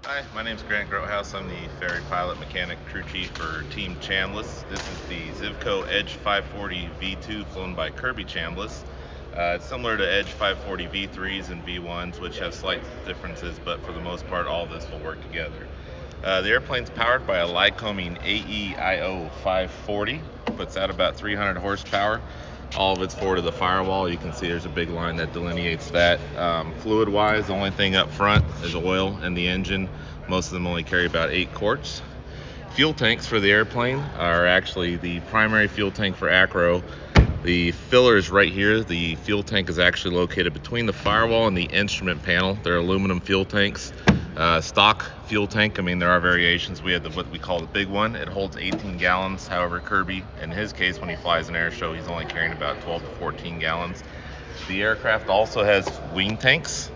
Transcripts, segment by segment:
Hi, my name is Grant Grotehouse. I'm the ferry pilot mechanic crew chief for Team Chambliss. This is the Zivko Edge 540 V2 flown by Kirby Chambliss. It's similar to Edge 540 V3s and V1s, which have slight differences, but for the most part, all of this will work together. The airplane's powered by a Lycoming AEIO 540, puts out about 300 horsepower. All of it's forward of the firewall. You can see there's a big line that delineates that. Fluid-wise, the only thing up front is oil in the engine. Most of them only carry about 8 quarts. Fuel tanks for the airplane are actually the primary fuel tank for Acro. The filler is right here. The fuel tank is actually located between the firewall and the instrument panel. They're aluminum fuel tanks. Stock fuel tank, I mean, there are variations. We have what we call the big one. It holds 18 gallons. However, Kirby, in his case, when he flies an air show, he's only carrying about 12 to 14 gallons. The aircraft also has wing tanks.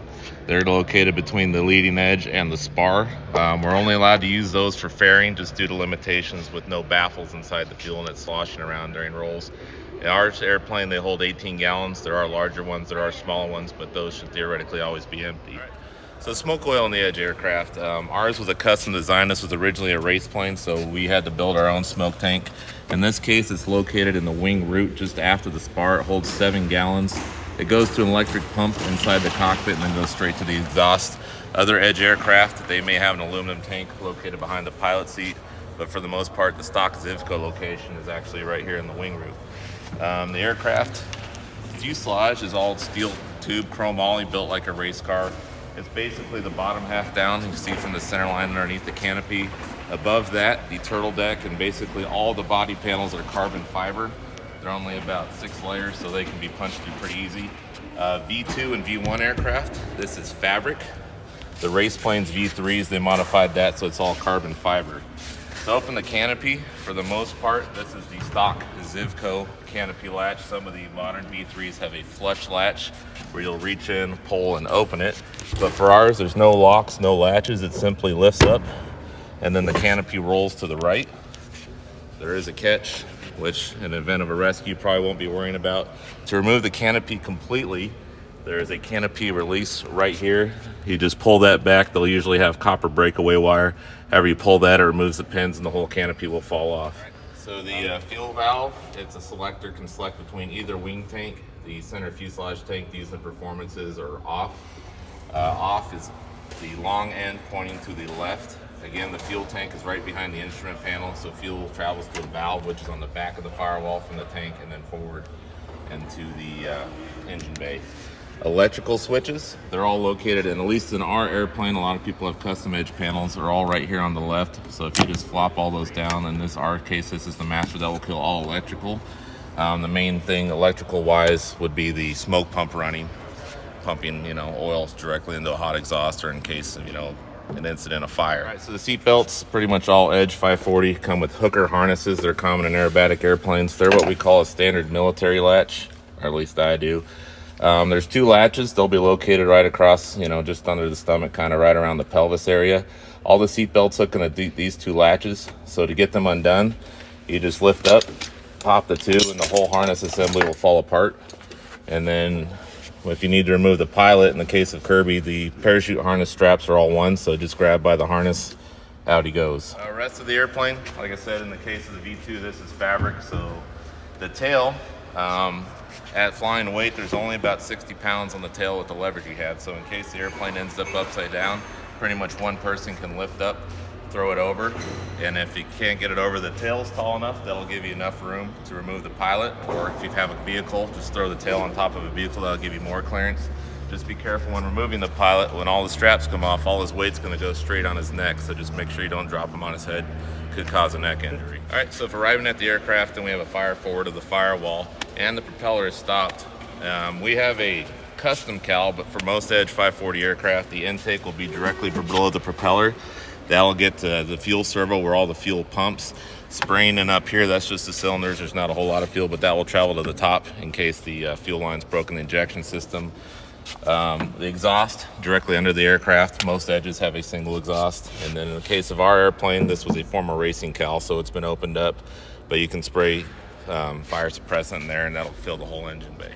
They're located between the leading edge and the spar. We're only allowed to use those for fairing just due to limitations with no baffles inside the fuel and it's sloshing around during rolls. In our airplane, they hold 18 gallons. There are larger ones, there are smaller ones, but those should theoretically always be empty. So smoke oil on the Edge aircraft. Ours was a custom design. This was originally a race plane, so we had to build our own smoke tank. In this case, it's located in the wing root just after the spar. It holds 7 gallons. It goes to an electric pump inside the cockpit and then goes straight to the exhaust. Other Edge aircraft, they may have an aluminum tank located behind the pilot seat, but for the most part, the stock Zivko location is actually right here in the wing root. The aircraft fuselage is all steel tube chromoly built like a race car. It's basically the bottom half down. You can see from the center line underneath the canopy. Above that, the turtle deck, and basically all the body panels are carbon fiber. They're only about 6 layers, so they can be punched through pretty easy. V2 and V1 aircraft, this is fabric. The race planes V3s, they modified that so it's all carbon fiber. To open the canopy, for the most part, this is the stock Zivko canopy latch. Some of the modern V3s have a flush latch where you'll reach in, pull, and open it. But for ours, there's no locks, no latches. It simply lifts up, and then the canopy rolls to the right. There is a catch, which in the event of a rescue, you probably won't be worrying about. To remove the canopy completely, there is a canopy release right here. You just pull that back. They'll usually have copper breakaway wire. However you pull that, it removes the pins and the whole canopy will fall off. So the fuel valve, it's a selector, can select between either wing tank, the center fuselage tank, these are performances, or off. Off is the long end pointing to the left. Again, the fuel tank is right behind the instrument panel, so fuel travels to a valve which is on the back of the firewall from the tank and then forward into the engine bay. Electrical switches, they're all located in, at least in our airplane, a lot of people have custom edge panels, are all right here on the left. So if you just flop all those down, in our case, this is the master that will kill all electrical. The main thing electrical wise would be the smoke pump running, pumping oil directly into a hot exhaust or in case of an incident of fire. All right, so the seat belts, pretty much all Edge 540 come with hooker harnesses. They're common in aerobatic airplanes. They're what we call a standard military latch, or at least I do. There's 2 latches. They'll be located right across, just under the stomach, kind of right around the pelvis area. All the seat belts hook into these 2 latches. So to get them undone, you just lift up, pop the 2, and the whole harness assembly will fall apart. And then if you need to remove the pilot, in the case of Kirby, the parachute harness straps are all one, so just grab by the harness, out he goes. Rest of the airplane, like I said, in the case of the V2, this is fabric. So the tail, at flying weight, there's only about 60 pounds on the tail with the leverage you have. So in case the airplane ends up upside down, pretty much one person can lift up, throw it over. And if you can't get it over, the tail's tall enough, that'll give you enough room to remove the pilot. Or if you have a vehicle, just throw the tail on top of a vehicle, that'll give you more clearance. Just be careful when removing the pilot. When all the straps come off, all his weight's gonna go straight on his neck. So just make sure you don't drop him on his head. Could cause a neck injury. All right, so if arriving at the aircraft, then we have a fire forward of the firewall and the propeller is stopped. We have a custom cal, but for most Edge 540 aircraft, the intake will be directly below the propeller. That'll get to the fuel servo where all the fuel pumps. Spraying in up here, that's just the cylinders. There's not a whole lot of fuel, but that will travel to the top in case the fuel line's broken, the injection system. The exhaust directly under the aircraft. Most Edges have a single exhaust. And then in the case of our airplane, this was a former racing cal, so it's been opened up, but you can spray fire suppressant in there and that'll fill the whole engine bay.